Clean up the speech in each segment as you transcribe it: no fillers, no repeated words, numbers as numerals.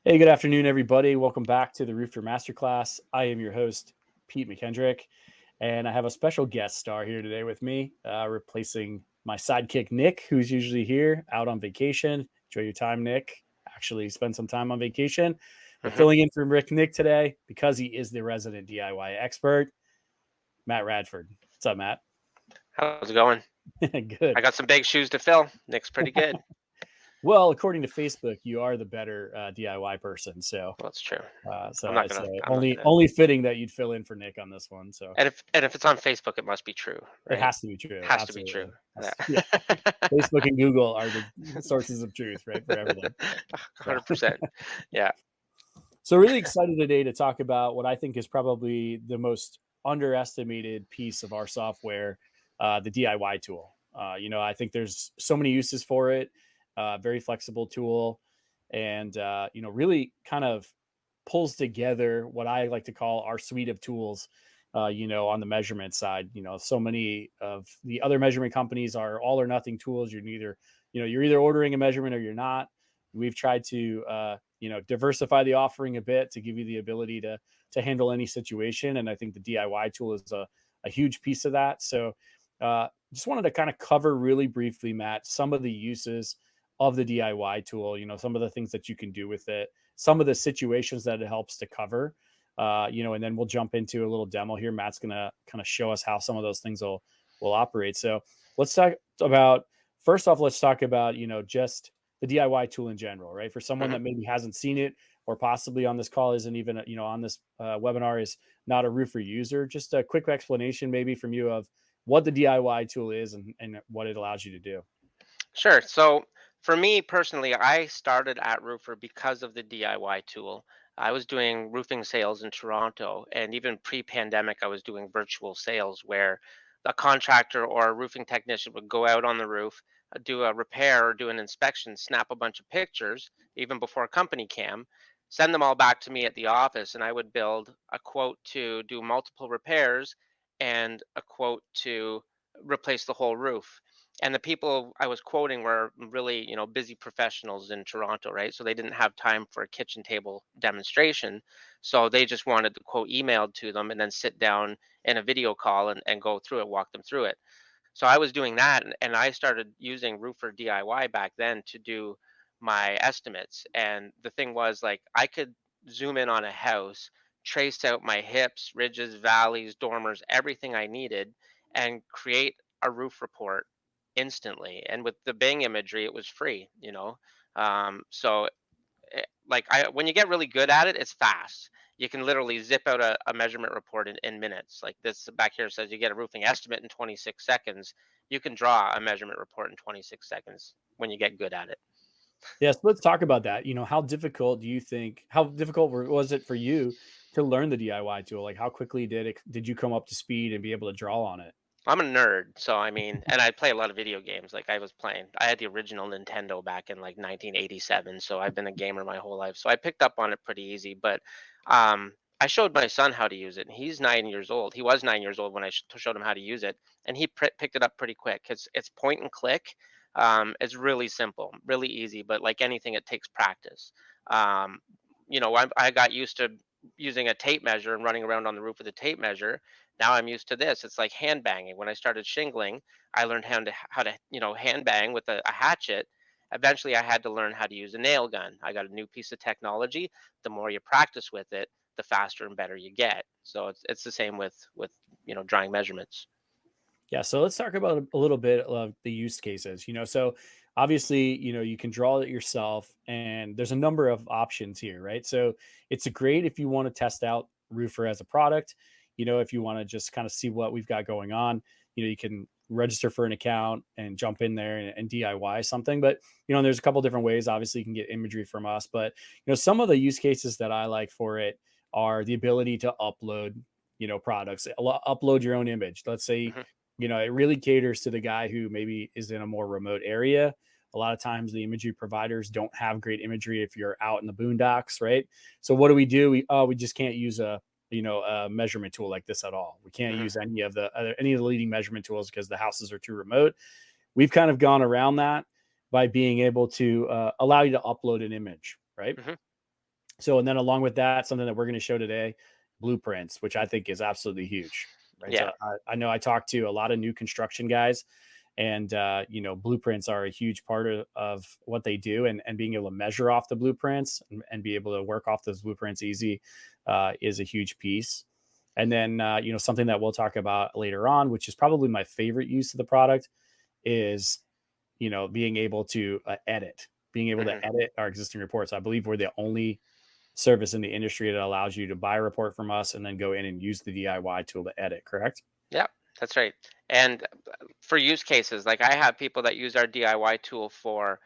Hey, good afternoon, everybody. Welcome back to the Roofr Masterclass. I am your host, Pete McKendrick, and I have a special guest star here today with me, replacing my sidekick, Nick, who's usually here out on vacation. Enjoy your time, Nick. Actually, spend some time on vacation. But hmm filling in for Nick today, because he is the resident DIY expert, Matt Radford. What's up, Matt? How's it going? Good. I got some big shoes to fill. Nick's pretty good. Well, according to Facebook, you are the better DIY person. So Well, that's true. So I'm not it's gonna. I'm not only gonna. only fitting that you'd fill in for Nick on this one. So And if it's on Facebook, it must be true, it right? has to be true. Has to be true. Absolutely. Yeah. Yeah. Facebook and Google are the sources of truth, right, for everything. So, 100%. Yeah. so really excited today to talk about what I think is probably the most underestimated piece of our software, the DIY tool. I think there's so many uses for it. Very flexible tool, and really kind of pulls together what I like to call our suite of tools. On the measurement side, so many of the other measurement companies are all or nothing tools. You're either ordering a measurement or you're not. We've tried to diversify the offering a bit to give you the ability to handle any situation, and I think the DIY tool is a huge piece of that. So just wanted to kind of cover really briefly, Matt, some of the uses of the DIY tool, some of the things that you can do with it, some of the situations that it helps to cover, and then we'll jump into a little demo here. Matt's going to kind of show us how some of those things will operate. So let's talk about, first off, let's talk about, just the DIY tool in general, right? For someone hmm that maybe hasn't seen it, or possibly on this call isn't even, on this webinar is not a Roofr user, just a quick explanation maybe from you of what the DIY tool is and what it allows you to do. Sure. So for me personally, I started at Roofer because of the DIY tool. I was doing roofing sales in Toronto, and even pre-pandemic, I was doing virtual sales where a contractor or a roofing technician would go out on the roof, do a repair or do an inspection, snap a bunch of pictures, even before company cam, send them all back to me at the office, and I would build a quote to do multiple repairs and a quote to replace the whole roof. And the people I was quoting were really, busy professionals in Toronto, right? So they didn't have time for a kitchen table demonstration. So they just wanted the quote emailed to them and then sit down in a video call and go through it, walk them through it. So I was doing that, and I started using Roofer DIY back then to do my estimates. And the thing was, like, I could zoom in on a house, trace out my hips, ridges, valleys, dormers, everything I needed, and create a roof report instantly. And with the Bing imagery, it was free. So like when you get really good at it, it's fast. You can literally zip out a measurement report in minutes. Like this back here says you get a roofing estimate in 26 seconds. You can draw a measurement report in 26 seconds when you get good at it. Yes, let's talk about that. How difficult was it for you to learn the DIY tool? Like how quickly did you come up to speed and be able to draw on it? I'm a nerd, so I mean, and I play a lot of video games. Like I had the original Nintendo back in like 1987, so I've been a gamer my whole life. So I picked up on it pretty easy. But I showed my son how to use it, and he's 9 years old. He was 9 years old when I showed him how to use it, and he picked it up pretty quick. It's point and click. It's really simple, really easy, but like anything, it takes practice. Um, I got used to using a tape measure and running around on the roof with a tape measure. Now I'm used to this. It's like hand banging. When I started shingling, I learned how to hand bang with a hatchet. Eventually, I had to learn how to use a nail gun. I got a new piece of technology. The more you practice with it, the faster and better you get. So it's the same with drawing measurements. Yeah, so let's talk about a little bit of the use cases. So obviously, you can draw it yourself, and there's a number of options here, right? So it's great if you want to test out Roofr as a product. If you want to just kind of see what we've got going on, you can register for an account and jump in there and DIY something. But there's a couple different ways. Obviously, you can get imagery from us, but some of the use cases that I like for it are the ability to upload products, upload your own image. Let's say hmm it really caters to the guy who maybe is in a more remote area. A lot of times the imagery providers don't have great imagery if you're out in the boondocks, right? So what do? We just can't use a measurement tool like this at all. We can't hmm use any of the leading measurement tools because the houses are too remote. We've kind of gone around that by being able to allow you to upload an image, right? hmm So, and then along with that, something that we're going to show today, blueprints, which I think is absolutely huge, right? Yeah. So I know I talked to a lot of new construction guys, and blueprints are a huge part of what they do, and being able to measure off the blueprints and be able to work off those blueprints easy is a huge piece. And then something that we'll talk about later on, which is probably my favorite use of the product, is being able to edit, being able to Hmm. edit our existing reports. I believe we're the only service in the industry that allows you to buy a report from us and then go in and use the DIY tool to edit, correct? Yeah, that's right. And for use cases, like I have people that use our DIY tool for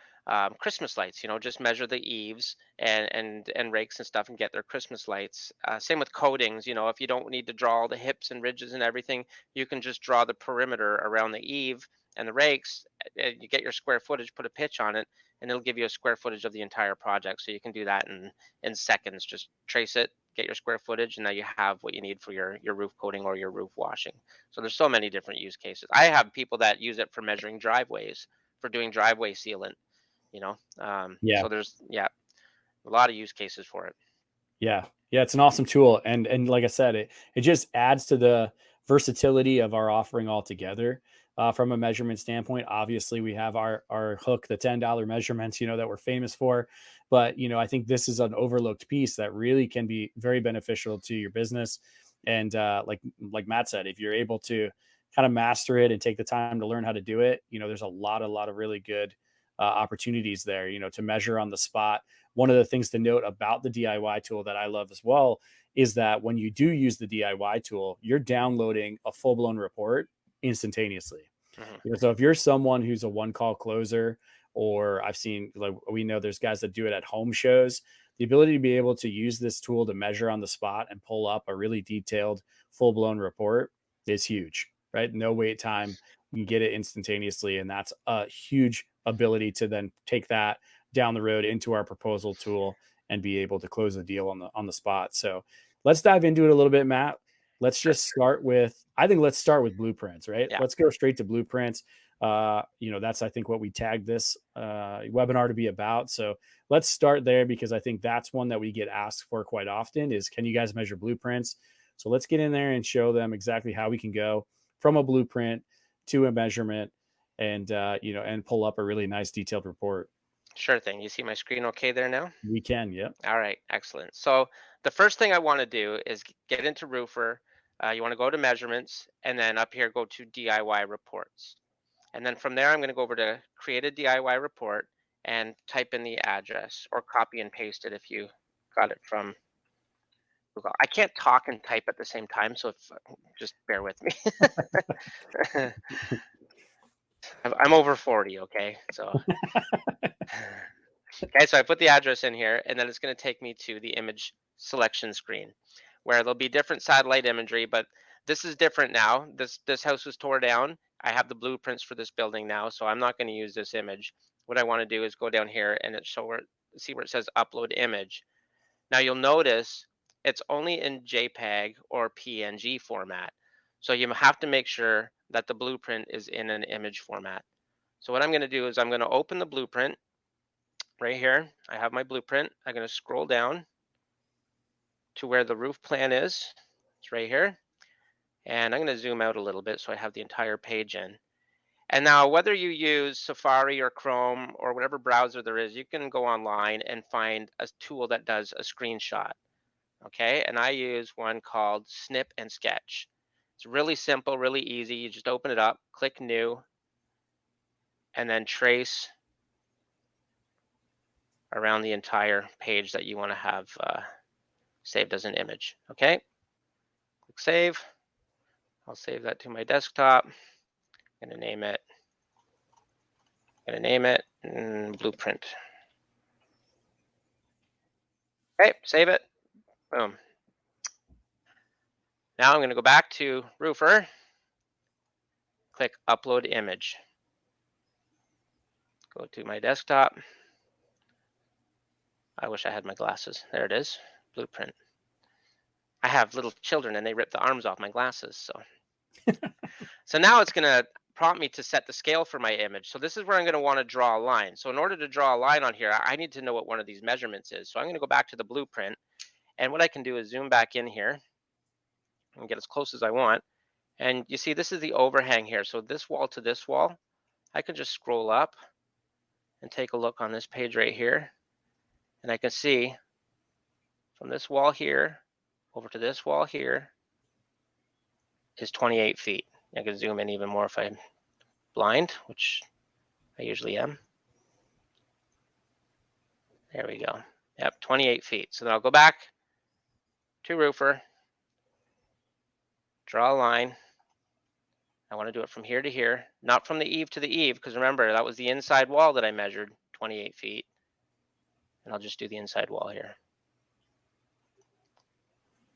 Christmas lights. Just measure the eaves and rakes and stuff and get their Christmas lights. Same with coatings. If you don't need to draw all the hips and ridges and everything, you can just draw the perimeter around the eave and the rakes. And you get your square footage, put a pitch on it, and it'll give you a square footage of the entire project. So you can do that in seconds. Just trace it, get your square footage, and now you have what you need for your roof coating or your roof washing. So there's so many different use cases. I have people that use it for measuring driveways, for doing driveway sealant. Yeah. So there's, yeah, a lot of use cases for it. Yeah. Yeah, it's an awesome tool. And like I said, it just adds to the versatility of our offering altogether. From a measurement standpoint, obviously we have our hook, the $10 measurements, that we're famous for. But I think this is an overlooked piece that really can be very beneficial to your business. And like Matt said, if you're able to kind of master it and take the time to learn how to do it, there's a lot of really good opportunities there, to measure on the spot. One of the things to note about the DIY tool that I love as well is that when you do use the DIY tool, you're downloading a full blown report instantaneously. Hmm. So if you're someone who's a one call closer, or I've seen, like, we know there's guys that do it at home shows, the ability to be able to use this tool to measure on the spot and pull up a really detailed, full blown report is huge, right? No wait time. You can get it instantaneously. And that's a huge ability to then take that down the road into our proposal tool and be able to close the deal on the spot. So let's dive into it a little bit, Matt. Let's Sure. just start with, I think let's start with blueprints, right? Yeah. Let's go straight to blueprints. That's, I think, what we tagged this webinar to be about. So let's start there, because I think that's one that we get asked for quite often is, can you guys measure blueprints? So let's get in there and show them exactly how we can go from a blueprint to a measurement, and pull up a really nice detailed report. Sure thing. You see my screen okay there now? We can, yep. All right, excellent. So the first thing I want to do is get into Roofer. You want to go to measurements, and then up here, go to DIY reports. And then from there, I'm going to go over to create a DIY report and type in the address, or copy and paste it if you got it from Google. I can't talk and type at the same time, so just bear with me. I'm over 40, okay? So, okay, so I put the address in here, and then it's going to take me to the image selection screen, where there'll be different satellite imagery, but this is different now. This house was tore down. I have the blueprints for this building now, so I'm not going to use this image. What I want to do is go down here and see where it says upload image. Now you'll notice it's only in JPEG or PNG format. So you have to make sure that the blueprint is in an image format. So what I'm going to do is I'm going to open the blueprint right here. I have my blueprint. I'm going to scroll down to where the roof plan is. It's right here. And I'm going to zoom out a little bit so I have the entire page in. And now, whether you use Safari or Chrome or whatever browser there is, you can go online and find a tool that does a screenshot. Okay, and I use one called Snip and Sketch. It's really simple, really easy. You just open it up, click New, and then trace around the entire page that you want to have saved as an image. Okay, click Save. I'll save that to my desktop. I'm gonna name it. Blueprint. Okay, save it. Boom. Now I'm going to go back to Roofr, click Upload Image. Go to my desktop. I wish I had my glasses. There it is, Blueprint. I have little children and they rip the arms off my glasses. So now it's going to prompt me to set the scale for my image. So this is where I'm going to want to draw a line. So in order to draw a line on here, I need to know what one of these measurements is. So I'm going to go back to the blueprint, and what I can do is zoom back in here and get as close as I want. And you see, this is the overhang here. So this wall to this wall, I can just scroll up and take a look on this page right here. And I can see from this wall here over to this wall here is 28 feet. I can zoom in even more if I'm blind, which I usually am. There we go. Yep, 28 feet. So then I'll go back to Roofr, draw a line. I want to do it from here to here, not from the eave to the eave, because remember, that was the inside wall that I measured, 28 feet. And I'll just do the inside wall here.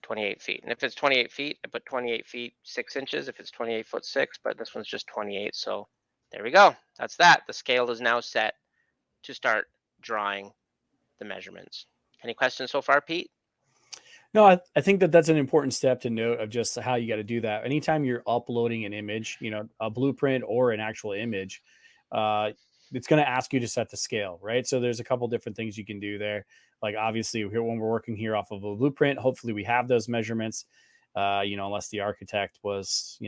28 feet. And if it's 28 feet, I put 28 feet 6 inches. If it's 28 foot 6, but this one's just 28. So there we go. That's that. The scale is now set to start drawing the measurements. Any questions so far, Pete? No, I think that that's an important step to note of just how you got to do that. Anytime you're uploading an image, a blueprint or an actual image, it's going to ask you to set the scale, right? So there's a couple different things you can do there. Like obviously here, when we're working here off of a blueprint, hopefully we have those measurements, unless the architect was,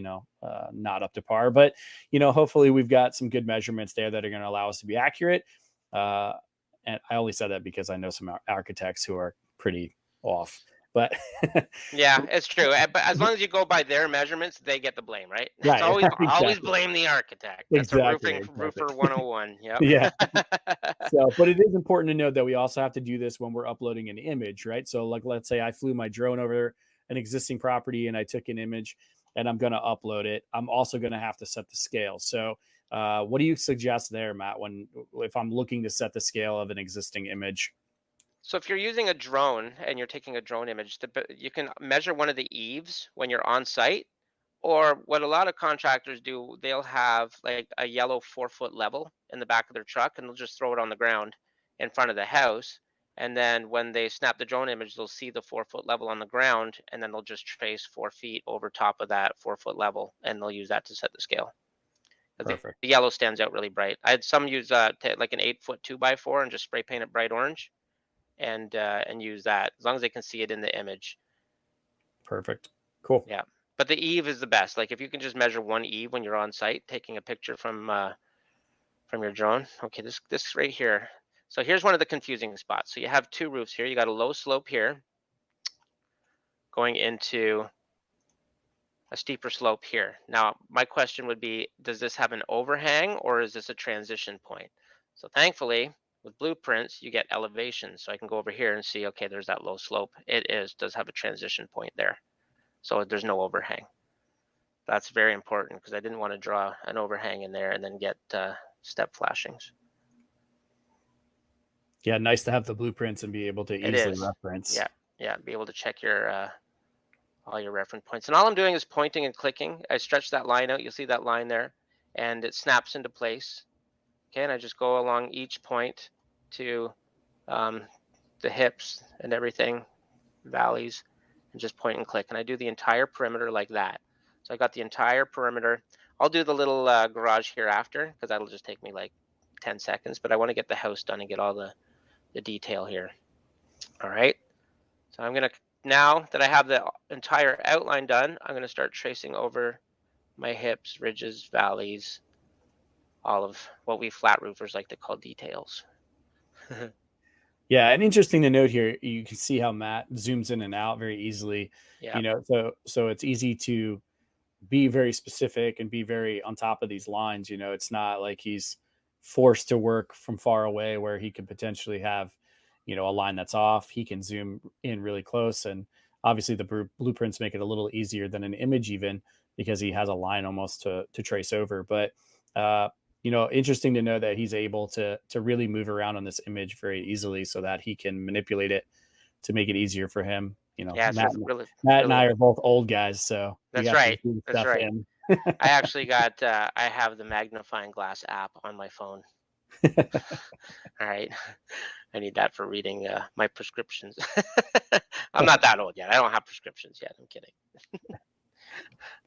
not up to par, but, hopefully we've got some good measurements there that are going to allow us to be accurate. And I only said that because I know some architects who are pretty off. But yeah, it's true. But as long as you go by their measurements, they get the blame, right? It's right, always exactly. blame the architect. That's a Exactly. roofer 101. Yep. Yeah. So, but it is important to note that we also have to do this when we're uploading an image, right? So like, let's say I flew my drone over an existing property and I took an image and I'm going to upload it. I'm also going to have to set the scale. So what do you suggest there, Matt, if I'm looking to set the scale of an existing image? So if you're using a drone and you're taking a drone image, you can measure one of the eaves when you're on site. Or what a lot of contractors do, they'll have like a yellow 4-foot level in the back of their truck, and they'll just throw it on the ground in front of the house. And then when they snap the drone image, they'll see the 4-foot level on the ground, and then they'll just trace 4 feet over top of that 4-foot level, and they'll use that to set the scale. Perfect. The yellow stands out really bright. I had some use like an 8-foot 2x4 and just spray paint it bright orange, and use that as long as they can see it in the image. Perfect. Cool. Yeah. But the eave is the best. Like if you can just measure one eave when you're on site, taking a picture from your drone. Okay, this right here. So here's one of the confusing spots. So you have two roofs here. You got a low slope here going into a steeper slope here. Now, my question would be, does this have an overhang or is this a transition point? So thankfully, with blueprints, you get elevation. So I can go over here and see, okay, there's that low slope. It does have a transition point there. So there's no overhang. That's very important because I didn't want to draw an overhang in there and then get step flashings. Yeah, nice to have the blueprints and be able to easily reference. Yeah, be able to check your all your reference points. And all I'm doing is pointing and clicking. I stretch that line out. You'll see that line there, and it snaps into place. Okay, and I just go along each point to the hips and everything, valleys, and just point and click. And I do the entire perimeter like that. So I got the entire perimeter. I'll do the little garage here after because that'll just take me like 10 seconds, but I want to get the house done and get all the detail here. All right. So I'm going to, now that I have the entire outline done, I'm going to start tracing over my hips, ridges, valleys, all of what we flat roofers like to call details. Yeah, and interesting to note here, you can see how Matt zooms in and out very easily. Yeah. So it's easy to be very specific and be very on top of these lines. It's not like he's forced to work from far away where he could potentially have, a line that's off. He can zoom in really close. And obviously the blueprints make it a little easier than an image even because he has a line almost to trace over. But, interesting to know that he's able to really move around on this image very easily so that he can manipulate it to make it easier for him. Yeah, Matt, really, Matt and I are both old guys, so that's right. That's right. In. I actually got, I have the magnifying glass app on my phone. All right. I need that for reading my prescriptions. I'm not that old yet. I don't have prescriptions yet. I'm kidding.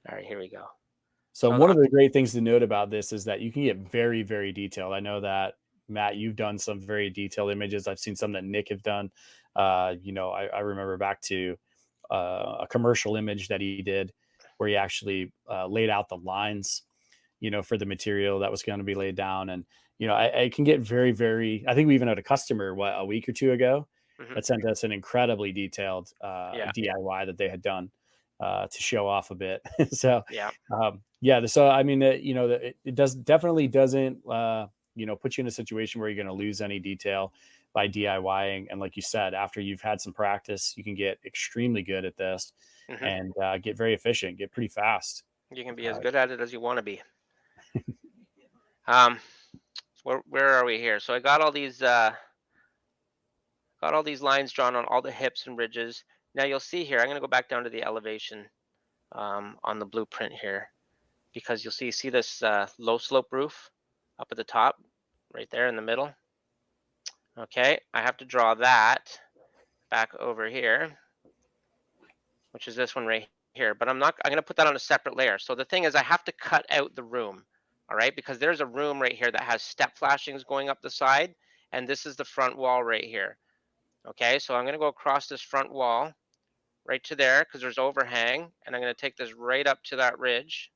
All right, here we go. So So one of the great things to note about this is that you can get very, very detailed. I know that Matt, you've done some very detailed images. I've seen some that Nick have done. I remember back to a commercial image that he did where he actually laid out the lines, for the material that was going to be laid down. And, I can get very, very, I think we even had a customer, a week or two ago mhm, that sent us an incredibly detailed yeah, DIY that they had done to show off a bit. So, yeah, yeah. So, I mean, it does definitely doesn't, put you in a situation where you're going to lose any detail by DIYing. And like you said, after you've had some practice, you can get extremely good at this mhm. and get very efficient, get pretty fast. You can be as Uh, good at it as you want to be. Um, where are we here? So I got all these lines drawn on all the hips and ridges. Now you'll see here, I'm going to go back down to the elevation on the blueprint here, because you'll see this low slope roof up at the top, right there in the middle. Okay, I have to draw that back over here, which is this one right here, but I'm going to put that on a separate layer. So the thing is, I have to cut out the room, all right, because there's a room right here that has step flashings going up the side, and this is the front wall right here. Okay, so I'm going to go across this front wall right to there because there's overhang, and I'm going to take this right up to that ridge.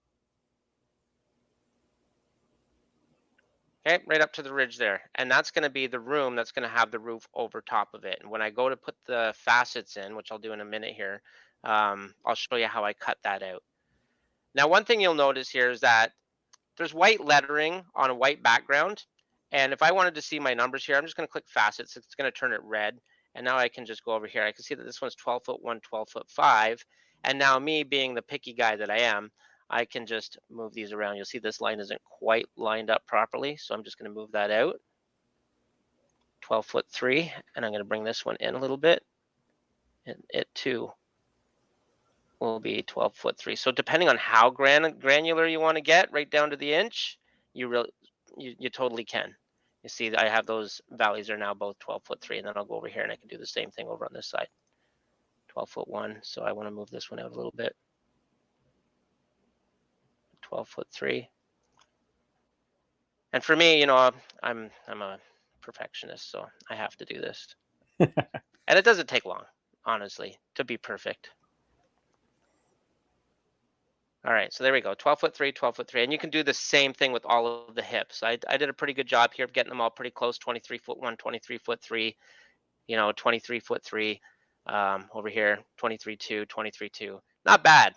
Okay, right up to the ridge there. And that's going to be the room that's going to have the roof over top of it. And when I go to put the facets in, which I'll do in a minute here, I'll show you how I cut that out. Now, one thing you'll notice here is that there's white lettering on a white background. And if I wanted to see my numbers here, I'm just going to click facets. It's going to turn it red. And now I can just go over here. I can see that this one's 12 foot 1, 12 foot 5. And now me being the picky guy that I am, I can just move these around. You'll see this line isn't quite lined up properly. So I'm just going to move that out. 12 foot 3. And I'm going to bring this one in a little bit. And it too will be 12 foot 3. So depending on how granular you want to get, right down to the inch, you totally can. You see, I have those valleys are now both 12 foot 3, and then I'll go over here and I can do the same thing over on this side. 12 foot 1. So I want to move this one out a little bit. 12 foot 3. And for me, I'm a perfectionist, so I have to do this. And it doesn't take long, honestly, to be perfect. All right, so there we go, 12 foot 3, 12 foot 3. And you can do the same thing with all of the hips. I did a pretty good job here of getting them all pretty close, 23 foot 1, 23 foot 3, 23 foot 3. Over here, 23 2, 23 2. Not bad.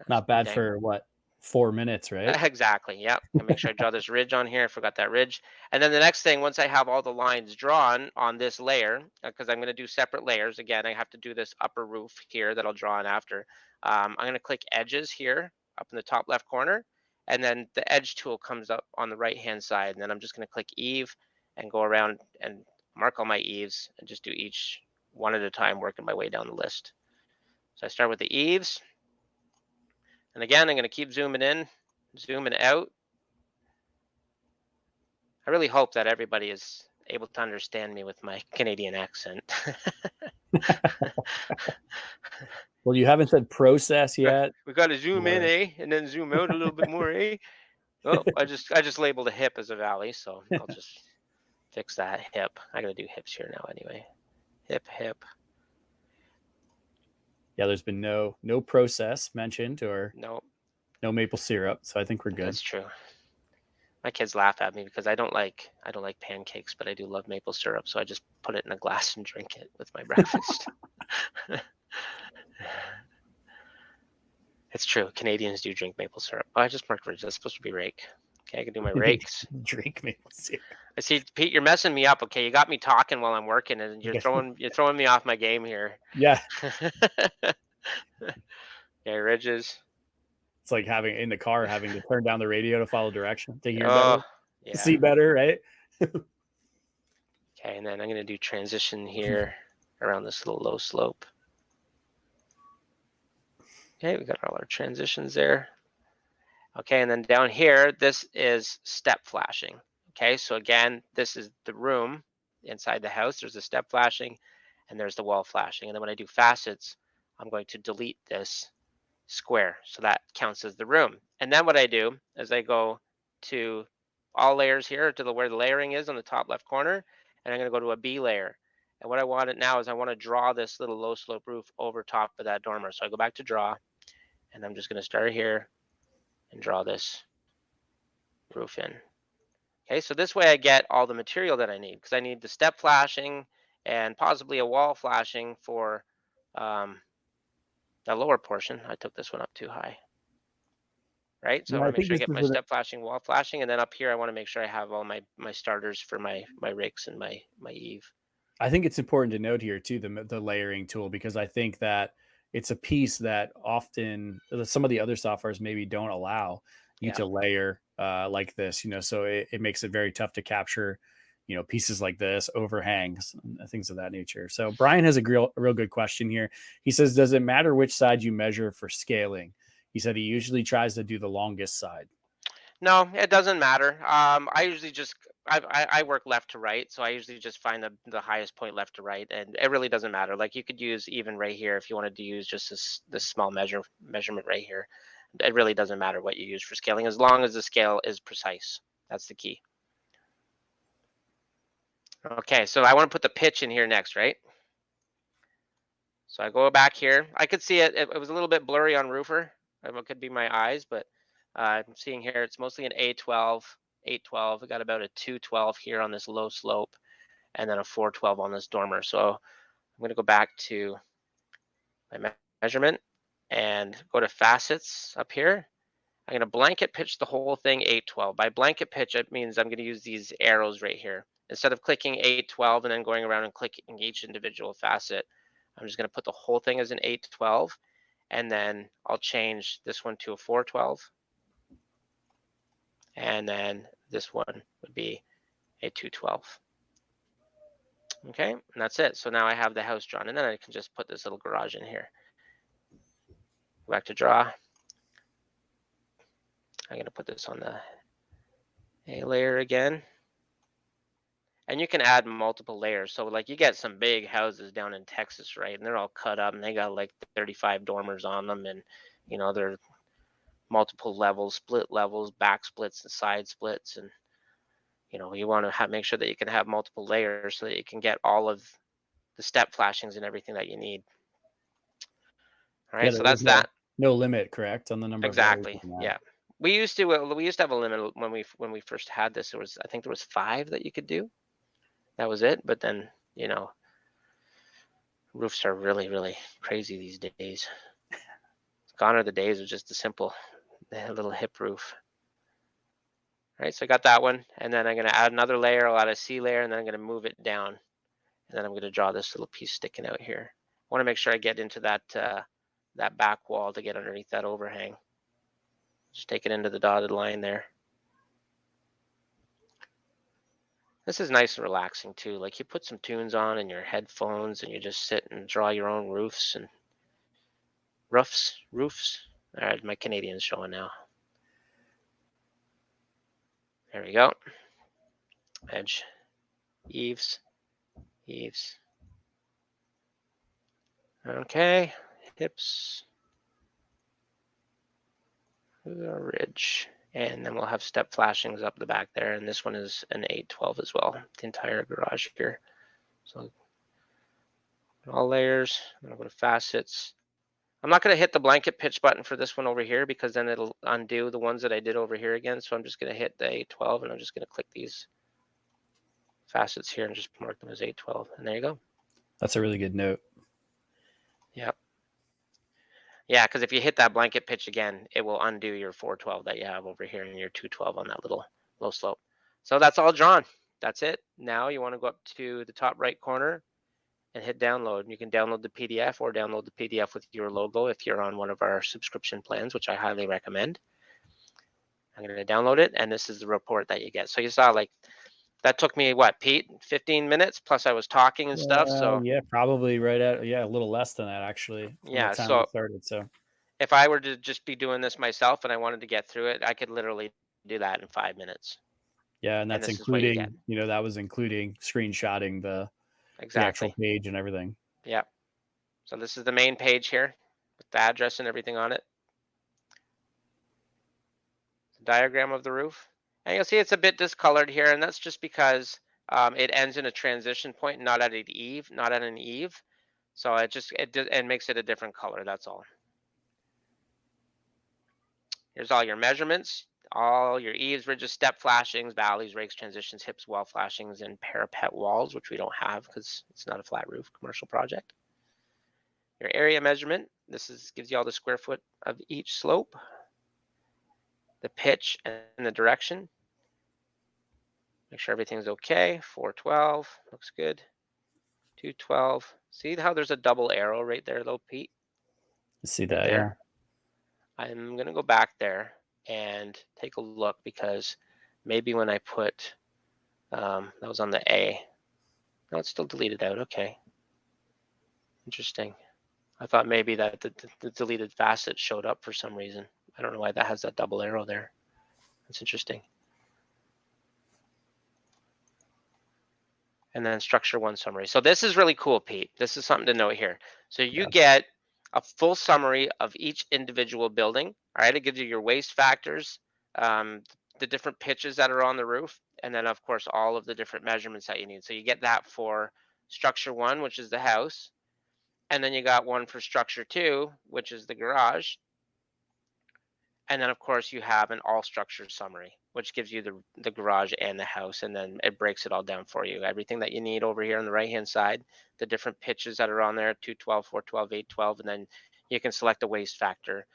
Not bad Okay. for what, 4 minutes, right? Exactly. Yep. And make sure I draw this ridge on here. I forgot that ridge. And then the next thing, once I have all the lines drawn on this layer, because I'm going to do separate layers. Again, I have to do this upper roof here that I'll draw on after. I'm going to click edges here up in the top left corner. And then the edge tool comes up on the right hand side. And then I'm just going to click Eve and go around and mark all my eaves and just do each one at a time, working my way down the list. So I start with the eaves. And again, I'm going to keep zooming in, zooming out. I really hope that everybody is able to understand me with my Canadian accent. Well, you haven't said process yet. We got to zoom in, Or eh? And then zoom out a little bit more, eh? Oh, I just labeled a hip as a valley, so I'll just fix that hip. I got to do hips here now anyway. Hip, hip. yeah, there's been no process mentioned or No, no maple syrup, so I think we're good. that's true. My kids laugh at me because I don't like pancakes, but I do love maple syrup, so I just put it in a glass and drink it with my breakfast. It's true. Canadians do drink maple syrup. Oh, I just marked ridge. That's supposed to be rake. Okay, I can do my rakes. Drink maple syrup. I see, Pete, you're messing me up. Okay, you got me talking while I'm working, and you're throwing me off my game here. Yeah, Okay, ridges. it's like having to turn down the radio to follow direction to hear better, Oh, to yeah. see better, right? Okay, and then I'm gonna do transition here around this little low slope. Okay, we got all our transitions there. Okay, and then down here, this is step flashing. Okay, so again, this is the room inside the house. There's a step flashing, and there's the wall flashing. And then when I do facets, I'm going to delete this square. So that counts as the room. And then what I do is I go to all layers here to where the layering is on the top left corner, and I'm going to go to a B layer. And what I want it now is I want to draw this little low slope roof over top of that dormer. So I go back to draw, and I'm just going to start here and draw this roof in. Okay, so this way I get all the material that I need, because I need the step flashing and possibly a wall flashing for the lower portion. I took this one up too high, right? So I Yeah, want I to make think sure I this get is my step flashing, wall flashing, and then up here I want to make sure I have all my starters for my rakes and my eave. I think it's important to note here too the layering tool, because I think that it's a piece that often some of the other softwares maybe don't allow you Yeah. to layer like this. So it makes it very tough to capture pieces like this, overhangs, and things of that nature. So Brian has a real good question here. He says, does it matter which side you measure for scaling? He said he usually tries to do the longest side. No, it doesn't matter. I usually just I work left to right, so I usually just find the highest point left to right, and it really doesn't matter. Like you could use even right here if you wanted to use just this small measurement right here. It really doesn't matter what you use for scaling, as long as the scale is precise. That's the key. Okay, so I want to put the pitch in here next, right? So I go back here. I could see it. It was a little bit blurry on Roofr. It could be my eyes, but I'm seeing here it's mostly an A12, 812. We got about a 212 here on this low slope, and then a 412 on this dormer. So I'm going to go back to my measurement and go to facets up here. I'm going to blanket pitch the whole thing 812. By blanket pitch, it means I'm going to use these arrows right here. Instead of clicking 812 and then going around and clicking each individual facet, I'm just going to put the whole thing as an 812, and then I'll change this one to a 412, and then this one would be a 212. Okay, and that's it. So now I have the house drawn, and then I can just put this little garage in here. Go back to draw. I'm going to put this on the A layer again. And you can add multiple layers. So like you get some big houses down in Texas, right? And they're all cut up and they got like 35 dormers on them. And, they're multiple levels, split levels, back splits and side splits. And, you want to make sure that you can have multiple layers so that you can get all of the step flashings and everything that you need. All Yeah, right, so there's that's that. no limit, correct, on the number of layers you Exactly. can add. Yeah. We used to have a limit when we first had this. I think there was 5 that you could do. That was it. But then, roofs are really, really crazy these days. Gone are the days of just a simple little hip roof. All right, so I got that one, and then I'm going to add another layer. I'll add a C layer, and then I'm going to move it down, and then I'm going to draw this little piece sticking out here. I want to make sure I get into that that back wall to get underneath that overhang. Just take it into the dotted line there. This is nice and relaxing too. Like you put some tunes on in your headphones, and you just sit and draw your own roofs. All right, my Canadian's showing now. There we go. Edge, eaves. Okay, hips, ridge, and then we'll have step flashings up the back there. And this one is an 812 as well, the entire garage here. So all layers. I'm gonna go to facets. I'm not going to hit the blanket pitch button for this one over here because then it'll undo the ones that I did over here again. So I'm just going to hit the 812 and I'm just going to click these facets here and just mark them as 812. And there you go. That's a really good note. Yep. Yeah, because if you hit that blanket pitch again, it will undo your 412 that you have over here and your 212 on that little low slope. So that's all drawn. That's it. Now you want to go up to the top right corner and hit download. You can download the PDF or download the PDF with your logo if you're on one of our subscription plans, which I highly recommend. I'm going to download it, and this is the report that you get. So you saw like that took me what, Pete, 15 minutes plus I was talking and stuff. So Yeah, probably right at a little less than that actually from the yeah, time we so started. So if I were to just be doing this myself and I wanted to get through it, I could literally do that in 5 minutes. yeah, and And that's this is what you get. including, that was including screenshotting the actual Exactly. page and everything. Yeah. So this is the main page here with the address and everything on it. diagram of the roof. And you'll see it's a bit discolored here, and that's just because it ends in a transition point, not at an eave, not at an eave. So it makes it a different color. That's all. Here's all your measurements, all your eaves, ridges, step flashings, valleys, rakes, transitions, hips, wall flashings, and parapet walls, which we don't have because it's not a flat roof commercial project. Your area measurement. Gives you all the square foot of each slope, the pitch, and the direction. Make sure everything's okay. 412 looks good. 212. See how there's a double arrow right there, though, Pete? See Right that? Yeah. there. I'm gonna go back there and take a look because maybe when I put that was on the A. No, it's still deleted out. Okay, interesting. I thought maybe that the deleted facet showed up for some reason. I don't know why that has that double arrow there. That's interesting. And then structure one summary. So this is really cool, Pete. This is something to note here. So you get a full summary of each individual building. All right, it gives you your waste factors, the different pitches that are on the roof, and then of course all of the different measurements that you need. So you get that for structure one, which is the house, and then you got one for structure two, which is the garage. And then of course you have an all structure summary, which gives you the garage and the house, and then it breaks it all down for you. Everything that you need over here on the right hand side, the different pitches that are on there, 212, 412, 812, and then you can select a waste factor.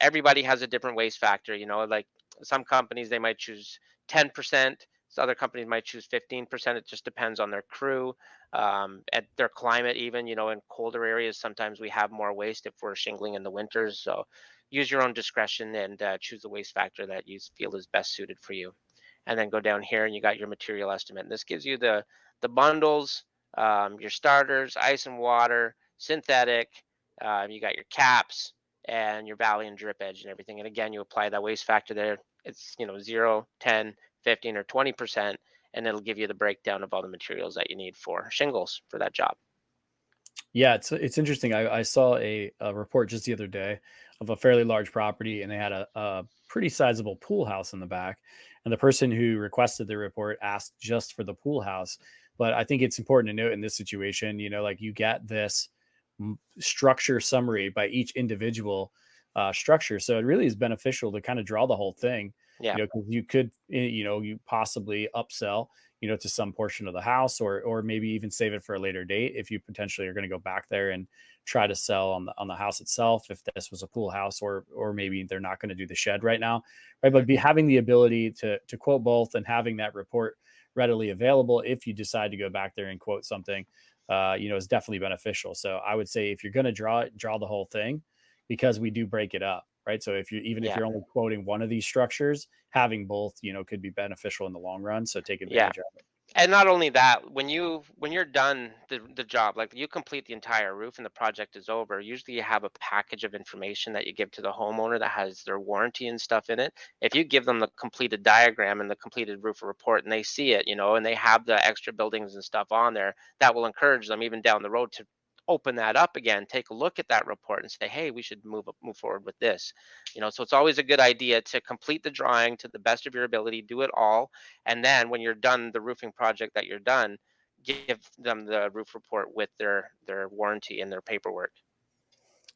Everybody has a different waste factor, like some companies they might choose 10%, other companies might choose 15%. It just depends on their crew, at their climate even, in colder areas sometimes we have more waste if we're shingling in the winters. So use your own discretion and choose the waste factor that you feel is best suited for you. And then go down here and you got your material estimate. And this gives you the bundles, your starters, ice and water, synthetic. You got your caps and your valley and drip edge and everything. And again, you apply that waste factor there. It's 0, 10, 15, or 20%, and it'll give you the breakdown of all the materials that you need for shingles for that job. Yeah, it's interesting. I saw a report just the other day of a fairly large property, and they had a pretty sizable pool house in the back. And the person who requested the report asked just for the pool house. But I think it's important to note in this situation, like you get this structure summary by each individual structure. So it really is beneficial to kind of draw the whole thing, Yeah, because you could, you possibly upsell, to some portion of the house, or maybe even save it for a later date if you potentially are going to go back there and try to sell on the house itself if this was a pool house, or maybe they're not going to do the shed right now, right? But be having the ability to quote both and having that report readily available if you decide to go back there and quote something, is definitely beneficial. So I would say if you're going to draw the whole thing, because we do break it up, right? So if yeah, you're only quoting one of these structures, having both, could be beneficial in the long run. So take yeah. advantage of it. And not only that, when you're done the job, like you complete the entire roof and the project is over, usually you have a package of information that you give to the homeowner that has their warranty and stuff in it. If you give them the completed diagram and the completed roof report and they see it, and they have the extra buildings and stuff on there, that will encourage them even down the road to open that up again, take a look at that report and say, hey, we should move forward with this. So it's always a good idea to complete the drawing to the best of your ability, do it all, and then when you're done the roofing project that you're done, give them the roof report with their warranty and their paperwork.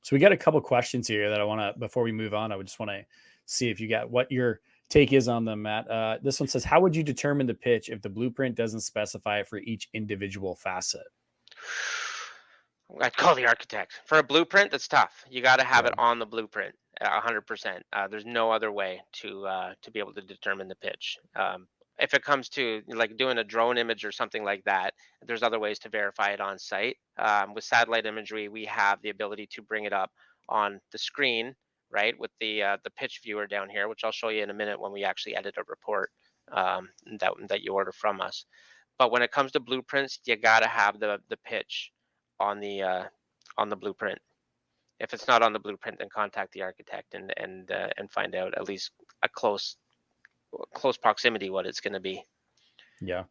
So we got a couple questions here that I want to, before we move on, I would just want to see if you got what your take is on them, Matt. This one says, how would you determine the pitch if the blueprint doesn't specify it for each individual facet? I'd call the architect. For a blueprint, that's tough. You got to have Yeah. it on the blueprint, 100%. There's no other way to be able to determine the pitch. If it comes to like doing a drone image or something like that, there's other ways to verify it on site. With satellite imagery, we have the ability to bring it up on the screen, right, with the pitch viewer down here, which I'll show you in a minute when we actually edit a report, that you order from us. But when it comes to blueprints, you got to have the pitch on the blueprint. If it's not on the blueprint, then contact the architect and find out at least a close proximity what it's going to be. Yeah.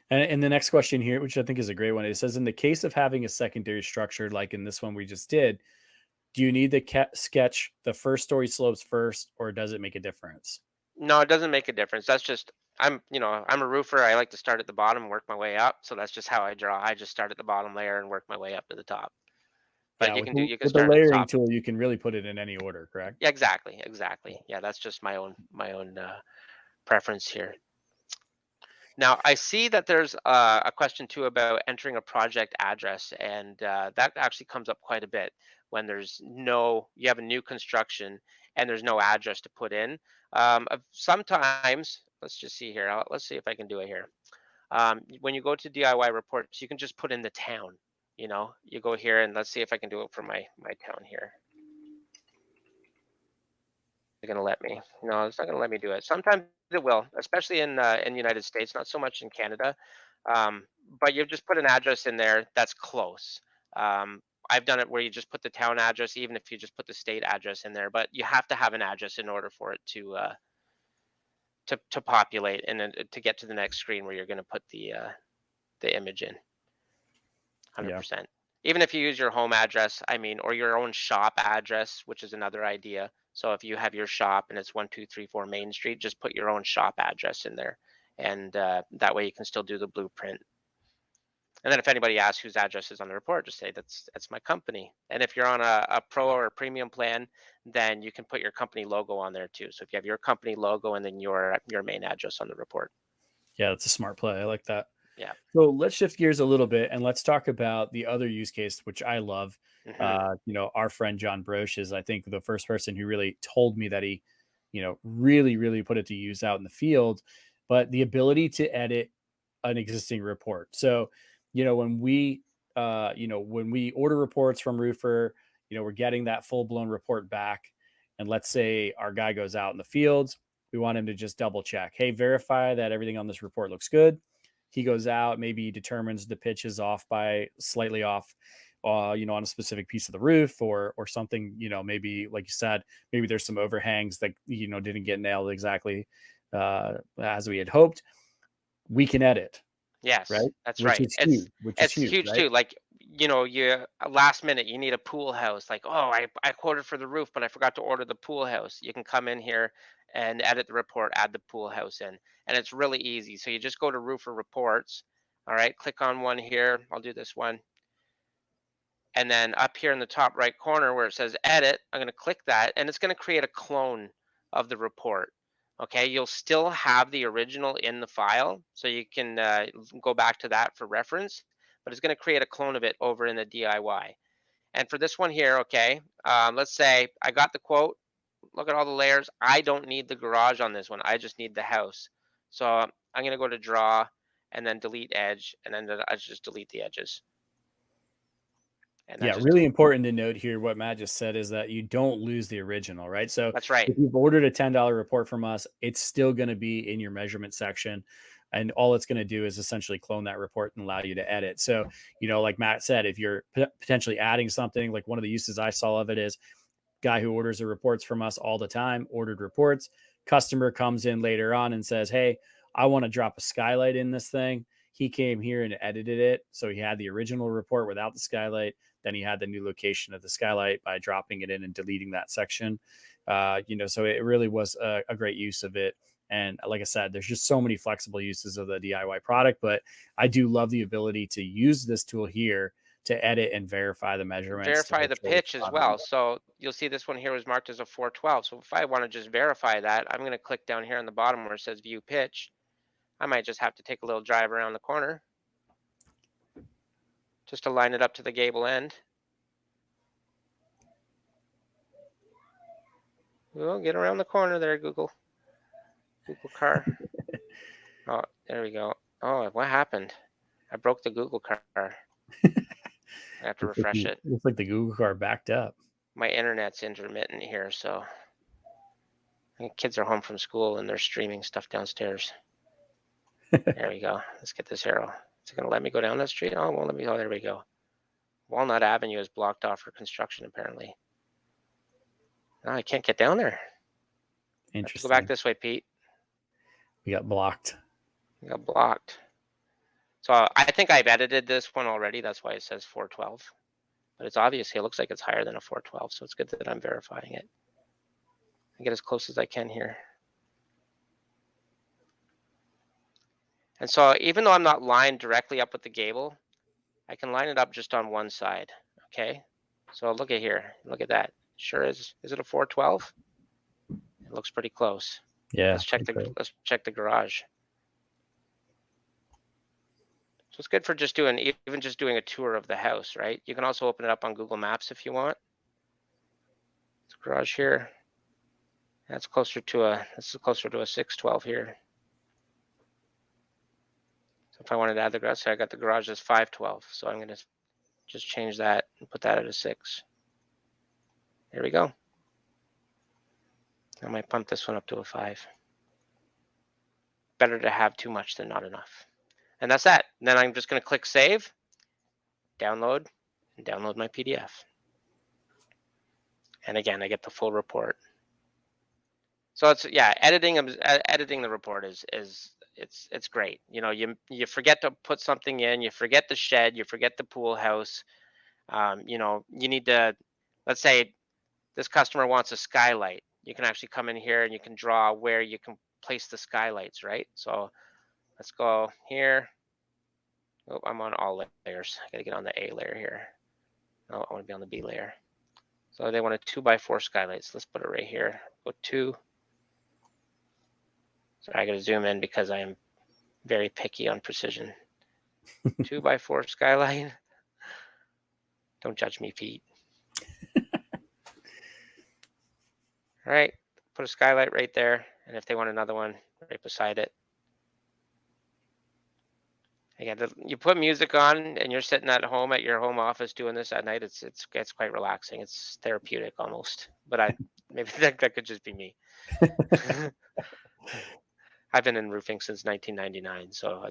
And the next question here, which I think is a great one, it says, in the case of having a secondary structure, like in this one we just did, do you need to sketch the first story slopes first, or does it make a difference? No, it doesn't make a difference. That's just I'm a roofer. I like to start at the bottom and work my way up. So that's just how I draw. I just start at the bottom layer and work my way up to the top. But Yeah, you can with the start at the layering top. tool, you can really put it in any order, correct? Yeah, exactly, exactly. Yeah, that's just my own preference here. Now, I see that there's a question too about entering a project address, and that actually comes up quite a bit when you have a new construction and there's no address to put in. Sometimes, let's just see here. Let's see if I can do it here. When you go to DIY reports, you can just put in the town. You go here and let's see if I can do it for my town here. Gonna let me. No, it's not gonna let me do it. Sometimes it will, especially in the United States, not so much in Canada. Um, but you just put an address in there that's close. Um, I've done it where you just put the town address, even if you just put the state address in there. But you have to have an address in order for it to populate and then to get to the next screen where you're gonna put the image in. Yeah. 100%. Even if you use your home address, I mean, or your own shop address, which is another idea. So if you have your shop and it's 1234 Main Street, just put your own shop address in there, and that way you can still do the blueprint. And then if anybody asks whose address is on the report, just say that's my company. And if you're on a pro or a premium plan, then you can put your company logo on there too. So if you have your company logo and then your main address on the report. Yeah, that's a smart play. I like that. Yeah. So let's shift gears a little bit and let's talk about the other use case, which I love. Hmm. Our friend John Broche is, I think, the first person who really told me that he, really, really put it to use out in the field. But the ability to edit an existing report. So, when we order reports from Roofer, we're getting that full blown report back. And let's say our guy goes out in the fields, we want him to just double check. Hey, verify that everything on this report looks good. He goes out, maybe he determines the pitch is off by slightly off, on a specific piece of the roof or something, maybe like you said, maybe there's some overhangs that, didn't get nailed exactly as we had hoped. We can edit, Yes, right? that's Which right. is huge, It's which is it's huge, huge right? too. Like, you last minute you need a pool house. Like, oh, I quoted for the roof, but I forgot to order the pool house. You can come in here and edit the report, add the pool house in, and it's really easy. So you just go to Roofer Reports. All right, click on one here. I'll do this one. And then up here in the top right corner where it says edit, I'm going to click that and it's going to create a clone of the report. Okay, you'll still have the original in the file, so you can go back to that for reference, but it's going to create a clone of it over in the DIY. And for this one here, okay, let's say I got the quote, look at all the layers. I don't need the garage on this one, I just need the house. So I'm going to go to draw and then delete edge, and then I just delete the edges. And that Yeah, just, really important to note here what Matt just said is that you don't lose the original, right? So that's right. if you've ordered a $10 report from us, it's still going to be in your measurement section. And all it's going to do is essentially clone that report and allow you to edit. So, like Matt said, if you're potentially adding something, like one of the uses I saw of it is guy who orders the reports from us all the time, ordered reports. Customer comes in later on and says, hey, I want to drop a skylight in this thing. He came here and edited it. So he had the original report without the skylight. Then he had the new location of the skylight by dropping it in and deleting that section. So it really was a great use of it. And like I said, there's just so many flexible uses of the DIY product, but I do love the ability to use this tool here to edit and verify the measurements to Verify make the sure it's pitch as spot on. well. So you'll see this one here was marked as a 412. So if I want to just verify that, I'm going to click down here on the bottom where it says view pitch. I might just have to take a little drive around the corner just to line it up to the gable end. We'll get around the corner there, Google car. Oh, there we go. Oh, what happened? I broke the Google car. I have to refresh it. Looks like the Google car backed up. My internet's intermittent here, so I think kids are home from school and they're streaming stuff downstairs. There we go. Let's get this arrow. Is it going to let me go down that street? Oh, it won't let me. Oh, there we go. Walnut Avenue is blocked off for construction, apparently. No, I can't get down there. I have to go back Interesting. this way, Pete. We got blocked. I got blocked. So I think I've edited this one already. That's why it says 412. But it's obviously, it looks like it's higher than a 412. So it's good that I'm verifying it. I get as close as I can here. And so even though I'm not lined directly up with the gable, I can line it up just on one side. Okay. So look at here. Look at that. Sure is it a 412? It looks pretty close. Yeah. Let's check the garage. So it's good for just doing a tour of the house, right? You can also open it up on Google Maps if you want. It's garage here. This is closer to a 612 here. So if I wanted to add the garage, so I got the garage as 512. So I'm gonna just change that and put that at a 6. There we go. I might pump this one up to a 5. Better to have too much than not enough. And that's that. And then I'm just going to click save, download, and download my PDF. And again, I get the full report. So it's, yeah, editing the report is it's great. You know, you forget to put something in, you forget the shed, you forget the pool house. You know, you need to, let's say this customer wants a skylight. You can actually come in here and you can draw where you can place the skylights, right? So let's go here. Oh, I'm on all layers. I gotta get on the A layer here. Oh, I want to be on the B layer. So they want a 2x4 skylight. So let's put it right here. Go 2. So I gotta zoom in because I am very picky on precision. 2x4 skylight. Don't judge me, Pete. All right, put a skylight right there. And if they want another one, right beside it. Again, you put music on and you're sitting at home at your home office doing this at night. It's quite relaxing. It's therapeutic almost. But maybe that could just be me. I've been in roofing since 1999, so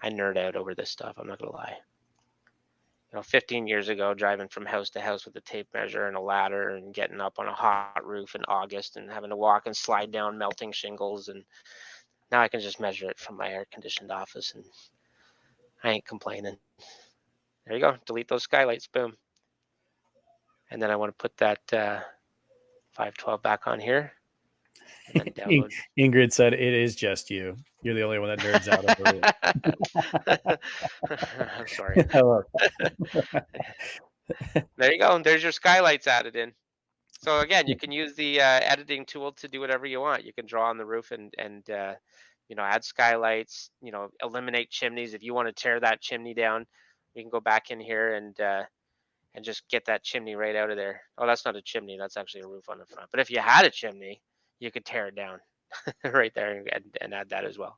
I nerd out over this stuff. I'm not gonna lie. You know, 15 years ago, driving from house to house with a tape measure and a ladder and getting up on a hot roof in August and having to walk and slide down melting shingles, and now I can just measure it from my air-conditioned office, and I ain't complaining. There you go. Delete those skylights. Boom. And then I want to put that 512 back on here. And then download. Ingrid said, "It is just you. You're the only one that nerds out over it." I'm sorry. it. There you go. There's your skylights added in. So again, you can use the editing tool to do whatever you want. You can draw on the roof and you know, add skylights. You know, eliminate chimneys. If you want to tear that chimney down, you can go back in here and just get that chimney right out of there. Oh, that's not a chimney. That's actually a roof on the front. But if you had a chimney, you could tear it down right there and add that as well.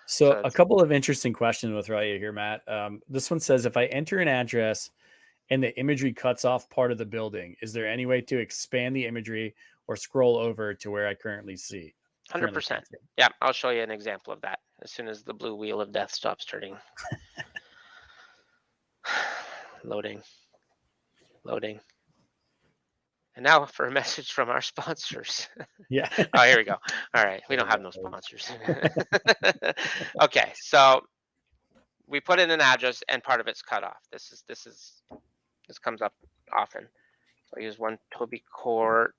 So a couple of interesting questions we'll throw you here, Matt. This one says, if I enter an address and the imagery cuts off part of the building, is there any way to expand the imagery or scroll over to where I currently see? 100%. Yeah, I'll show you an example of that as soon as the blue wheel of death stops turning. Loading. And now for a message from our sponsors. Yeah. Oh, here we go. All right. We don't have no sponsors. Okay. So we put in an address and part of it's cut off. This comes up often. So I use 1 Toby Court,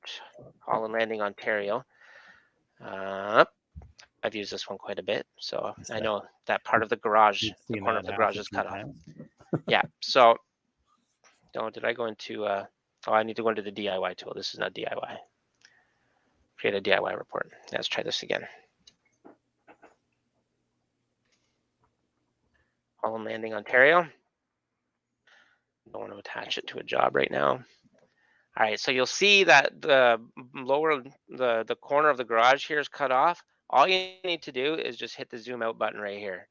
Holland Landing, Ontario. I've used this one quite a bit. So I know that part of the garage, the corner of the garage is cut off. Yeah. So did I go into I need to go into the DIY tool. This is not DIY. Create a DIY report. Let's try this again. Holland Landing, Ontario. Don't want to attach it to a job right now. All right, so you'll see that the corner of the garage here is cut off. All you need to do is just hit the zoom out button right here.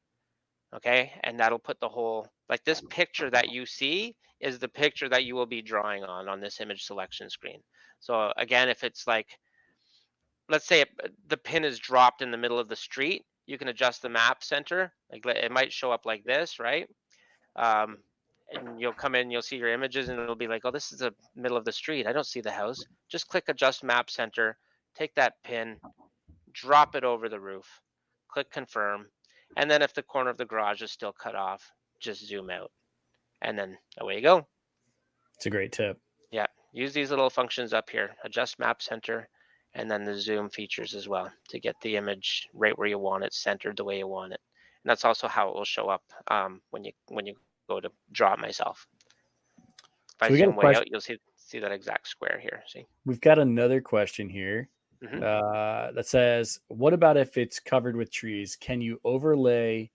Okay, and that'll put the whole, like this picture that you see is the picture that you will be drawing on this image selection screen. So again, if it's like, let's say the pin is dropped in the middle of the street, you can adjust the map center. Like it might show up like this, right? And you'll come in, you'll see your images, and it'll be like, oh, this is the middle of the street. I don't see the house. Just click adjust map center, take that pin, drop it over the roof, click confirm. And then if the corner of the garage is still cut off, just zoom out. And then away you go. It's a great tip. Yeah. Use these little functions up here, adjust map center, and then the zoom features as well to get the image right where you want it, centered the way you want it. and that's also how it will show up when you go to draw it myself. If I So we got a zoom way question. out, you'll see that exact square here. See? We've got another question here Hmm. that says, "What about if it's covered with trees? Can you overlay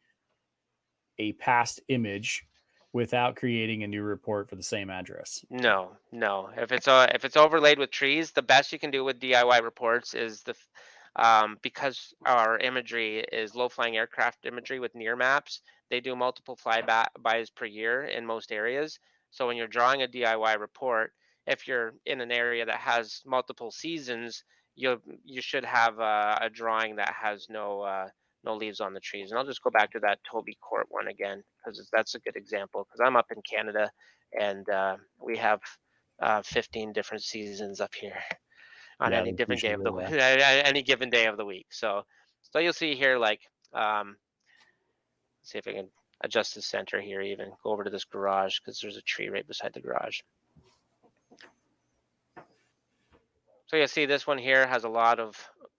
a past image without creating a new report for the same address?" No, no. If it's overlaid with trees, the best you can do with DIY reports is because our imagery is low flying aircraft imagery with near maps. They do multiple flybys per year in most areas. So when you're drawing a DIY report, if you're in an area that has multiple seasons, you should have a drawing that has no leaves on the trees. And I'll just go back to that Toby Court one again because that's a good example. Because I'm up in Canada and we have 15 different seasons up here on Yeah, any that's different day of usually the any given day of the week. So you'll see here like see if I can adjust the center here. Even go over to this garage because there's a tree right beside the garage. So you'll see this one here has a lot of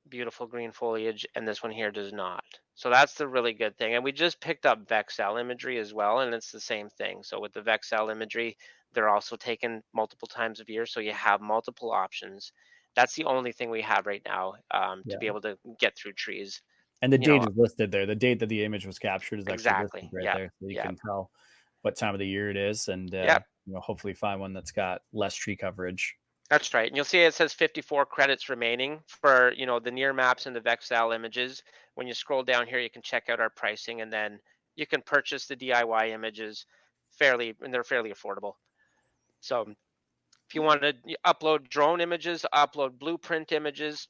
beautiful green foliage, and this one here does not. So that's the really good thing. And we just picked up Vexel imagery as well, and it's the same thing. So with the Vexel imagery, they're also taken multiple times of year, so you have multiple options. That's the only thing we have right now to yeah. be able to get through trees. And the You know, date is listed there. The date that the image was captured is actually listed exactly. right Yep. there, so you Yep. can tell what time of the year it is, and Yep. hopefully find one that's got less tree coverage. That's right. And you'll see it says 54 credits remaining for, the near maps and the Vexal images. When you scroll down here, you can check out our pricing and then you can purchase the DIY images and they're fairly affordable. So if you want to upload drone images, upload blueprint images,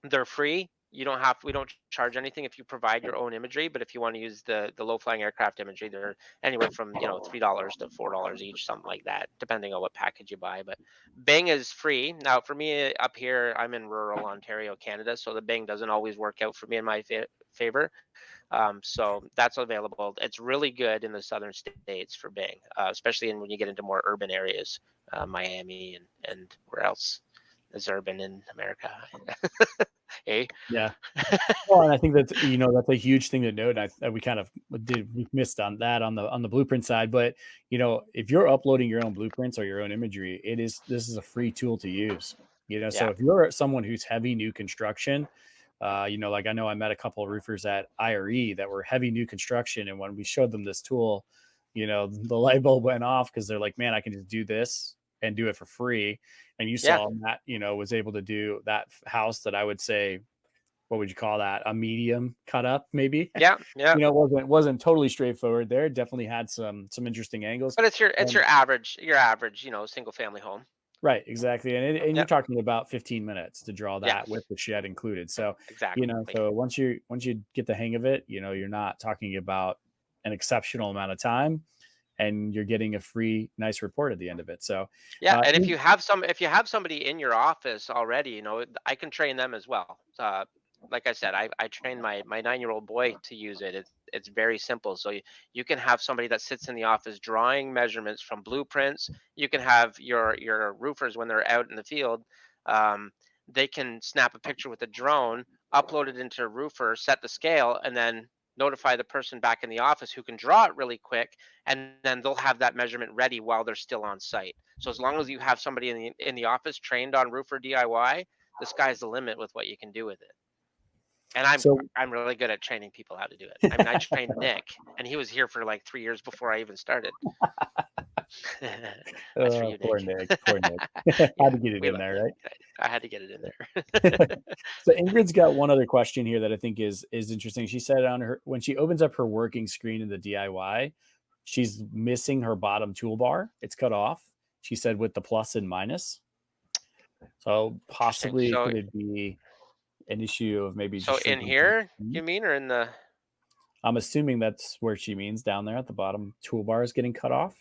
they're free. We don't charge anything if you provide your own imagery, but if you want to use the low flying aircraft imagery, they're anywhere from, $3 to $4 each, something like that, depending on what package you buy. But Bing is free. Now for me up here, I'm in rural Ontario, Canada, so the Bing doesn't always work out for me in my favor. So that's available. It's really good in the southern states for Bing, especially when you get into more urban areas, Miami and where else is urban in America. Hey. Yeah. Well, and I think that's a huge thing to note. We kind of we missed on that on the blueprint side, but if you're uploading your own blueprints or your own imagery, this is a free tool to use. So Yeah. if you're someone who's heavy new construction, like I know I met a couple of roofers at IRE that were heavy new construction, and when we showed them this tool, the light bulb went off because they're like, man, I can just do this and do it for free. And you Yeah. saw that, was able to do that house that I would say, what would you call that? A medium cut up, maybe. Yeah. Yeah. It wasn't totally straightforward there. It definitely had some interesting angles. But it's And your average, single family home. right, exactly. And you're Yep. talking about 15 minutes to draw Yeah. that with the shed included. So, Exactly. so once you get the hang of it, you're not talking about an exceptional amount of time, and you're getting a free nice report at the end of it. So, Yeah, uh, and if you have somebody in your office already, I can train them as well. Like I said, I trained my 9-year-old boy to use it. It's very simple. So you can have somebody that sits in the office drawing measurements from blueprints. You can have your roofers when they're out in the field. Um, they can snap a picture with a drone, upload it into a roofer, set the scale, and then notify the person back in the office who can draw it really quick, and then they'll have that measurement ready while they're still on site. So as long as you have somebody in the office trained on Roofr DIY, the sky's the limit with what you can do with it. And I'm so I'm really good at training people how to do it. I mean, I trained Nick, and he was here for like 3 years before I even started. That's for you, Nick. poor Nick, poor Nick. Had Yeah, to get it we in love there, Nick. right? I had to get it in there. So Ingrid's got one other question here that I think is interesting. She said when she opens up her working screen in the DIY, she's missing her bottom toolbar. It's cut off. She said with the plus and minus. So Interesting. possibly So could it be an issue of maybe so just in shrinking the here, you screen? mean, or in the I'm assuming that's where she means down there at the bottom toolbar is getting cut off.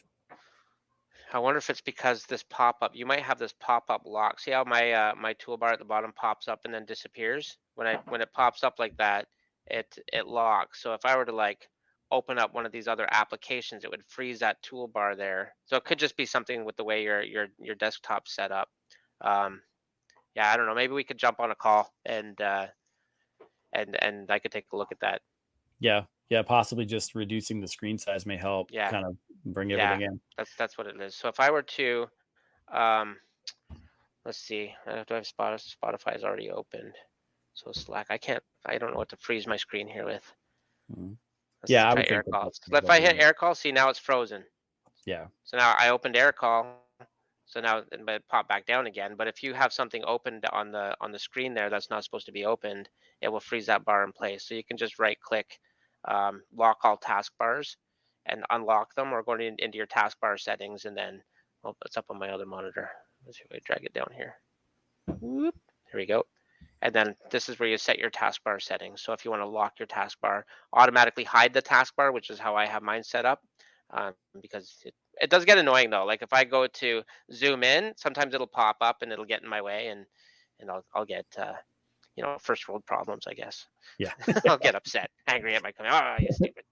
I wonder if it's because this pop-up, you might have this pop-up lock. See how my toolbar at the bottom pops up and then disappears? When it pops up like that, it locks. So if I were to like open up one of these other applications, it would freeze that toolbar there. So it could just be something with the way your desktop's set up. Um, yeah, I don't know. Maybe we could jump on a call and I could take a look at that. Yeah. Yeah, possibly just reducing the screen size may help Yeah, kind of bring yeah, everything in. that's what it is. So if I were to, um, let's see, do I have Spotify is already opened. So Slack, I don't know what to freeze my screen here with. Mhm. Let's Yeah, I try would air think that call. that's So if I probably hit air call, see now it's frozen. yeah. So now I opened air call. So now it popped back down again. But if you have something opened on the screen there that's not supposed to be opened, it will freeze that bar in place. So you can just right click, lock all taskbars, and unlock them, or into your taskbar settings, and then it's up on my other monitor. Let's see if I drag it down here. Whoop, here we go. And then this is where you set your taskbar settings. So if you want to lock your taskbar, automatically hide the taskbar, which is how I have mine set up, because it does get annoying though. Like if I go to zoom in, sometimes it'll pop up and it'll get in my way, and I'll get first world problems, I guess. Yeah. I'll get upset, angry at my company. Oh, you stupid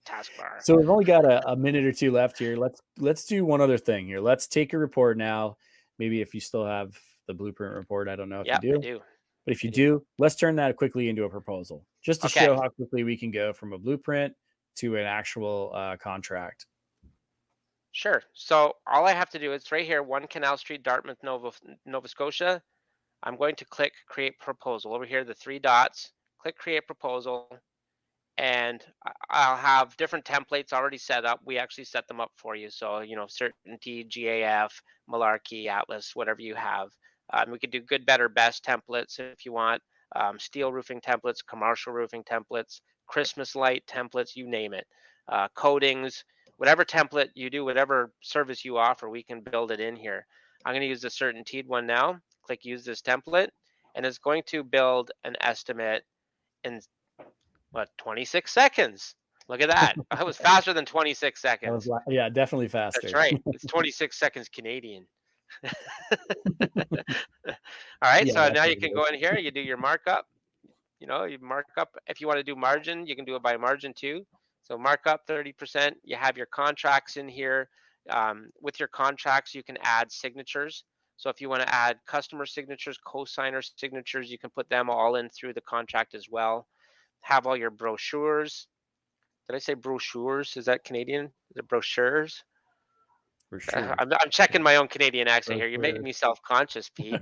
taskbar. So we've only got a minute or two left here. Let's do one other thing here. Let's take a report now. Maybe if you still have the blueprint report, I don't know if you Yep, I do, do. but if you I do. do, let's turn that quickly into a proposal, just to Okay, show how quickly we can go from a blueprint to an actual contract. sure. So all I have to do is right here, 1 Canal Street, Dartmouth, Nova Scotia. I'm going to click create proposal over here, the 3 dots, click create proposal, and I'll have different templates already set up. We actually set them up for you. So, Certainty, GAF, Malarkey, Atlas, whatever you have. We could do good, better, best templates if you want, steel roofing templates, commercial roofing templates, Christmas light templates, you name it. Coatings, whatever template you do, whatever service you offer, we can build it in here. I'm going to use the Certainty one now. Click use this template, and it's going to build an estimate in 26 seconds. Look at that. I was faster than 26 seconds. Yeah, definitely That's faster. right. It's 26 seconds Canadian. All right. Yeah, So that's now you really can good. go in here, you do your markup. You mark up. If you want to do margin, you can do it by margin too. So markup 30%. You have your contracts in here. With your contracts, you can add signatures. So if you want to add customer signatures, co-signer signatures, you can put them all in through the contract as well. Have all your brochures. Did I say brochures? Is that Canadian? Is it brochures? For sure. I'm checking my own Canadian accent For here. You're making sure. me self-conscious, Pete.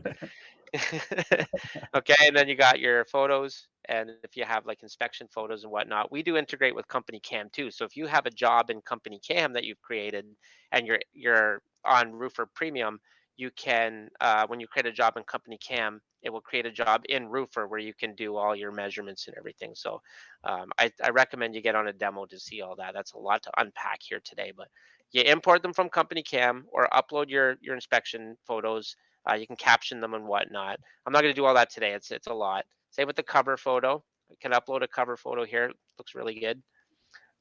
Okay, and then you got your photos, and if you have like inspection photos and whatnot, we do integrate with Company Cam too. So if you have a job in Company Cam that you've created, and you're on Roofr Premium, you can when you create a job in Company Cam, it will create a job in Roofr where you can do all your measurements and everything. So I recommend you get on a demo to see all that. That's a lot to unpack here today, but you import them from Company Cam or upload your inspection photos. You can caption them and whatnot. I'm not going to do all that today. It's a lot. Same with the cover photo. I can upload a cover photo here. It looks really good.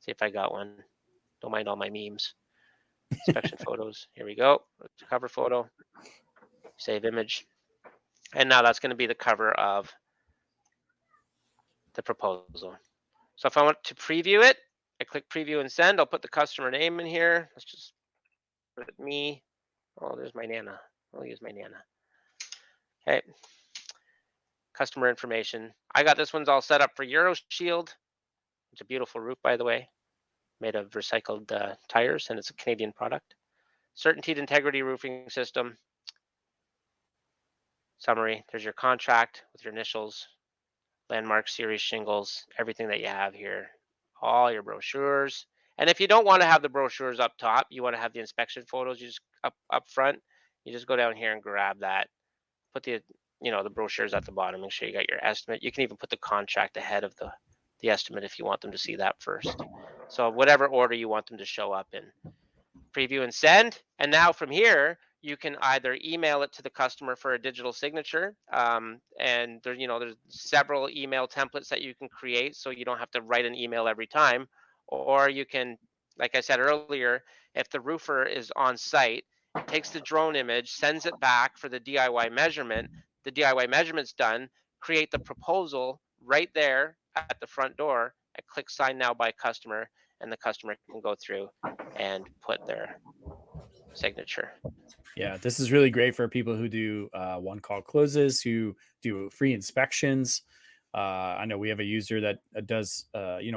See if I got one. Don't mind all my memes. Inspection photos. Here we go. Cover photo. Save image. And now that's going to be the cover of the proposal. So if I want to preview it, I click preview and send. I'll put the customer name in here. Let's just put it me. Oh, there's my Nana. I'll use my Nana. Okay. Customer information. I got this one's all set up for EuroShield. It's a beautiful roof, by the way, made of recycled tires, and it's a Canadian product. Certainty Integrity Roofing System. Summary. There's your contract with your initials, landmark series shingles, everything that you have here, all your brochures. And if you don't want to have the brochures up top, you want to have the inspection photos, you just up front, you just go down here and grab that. Put the brochures at the bottom. Make sure you got your estimate. You can even put the contract ahead of the estimate if you want them to see that first. So whatever order you want them to show up in. Preview and send. And now from here, you can either email it to the customer for a digital signature. And there's several email templates that you can create, so you don't have to write an email every time. Or you can, like I said earlier, if the roofer is on site, takes the drone image, sends it back for the DIY measurement. The DIY measurement's done. Create the proposal right there at the front door. I click sign now by customer, and the customer can go through and put their signature. Yeah, this is really great for people who do one call closes, who do free inspections. I know we have a user that does,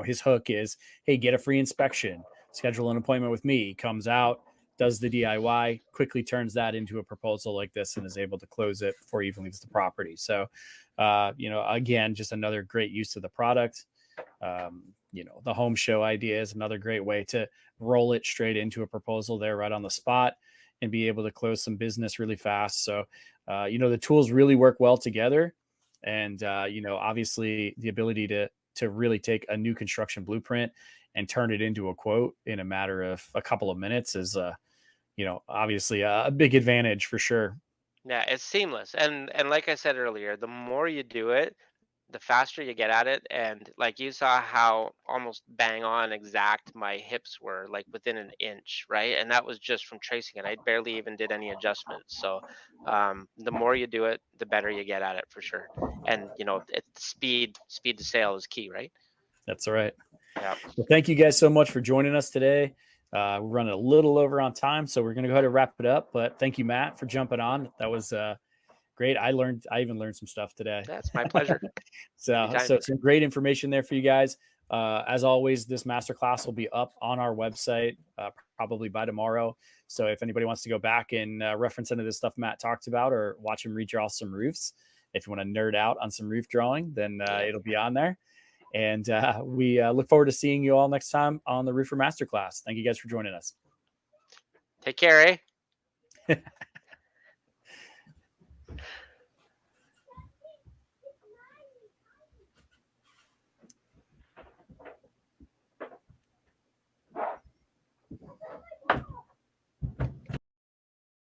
his hook is, hey, get a free inspection, schedule an appointment with me, comes out, does the DIY, quickly turns that into a proposal like this and is able to close it before he even leaves the property. So, again, just another great use of the product. The home show idea is another great way to roll it straight into a proposal there right on the spot and be able to close some business really fast. So, the tools really work well together. And, obviously the ability to really take a new construction blueprint and turn it into a quote in a matter of a couple of minutes is, obviously a big advantage for sure. Yeah, it's seamless. And like I said earlier, the more you do it, the faster you get at it. And like you saw how almost bang on exact my hips were, like within an inch, right? And that was just from tracing it. I barely even did any adjustments. So the more you do it, the better you get at it for sure. And speed to sale is key, right? That's all right. Yeah. Well, thank you guys so much for joining us today. We're running a little over on time, so we're going to go ahead and wrap it up. But thank you, Matt, for jumping on. That was great. I even learned some stuff today. That's my pleasure. Anytime. So some great information there for you guys. As always, this masterclass will be up on our website probably by tomorrow. So if anybody wants to go back and reference any of this stuff Matt talked about, or watch him redraw some roofs, if you want to nerd out on some roof drawing, then it'll be on there. And we look forward to seeing you all next time on the Roofr Masterclass. Thank you guys for joining us. Take care, eh?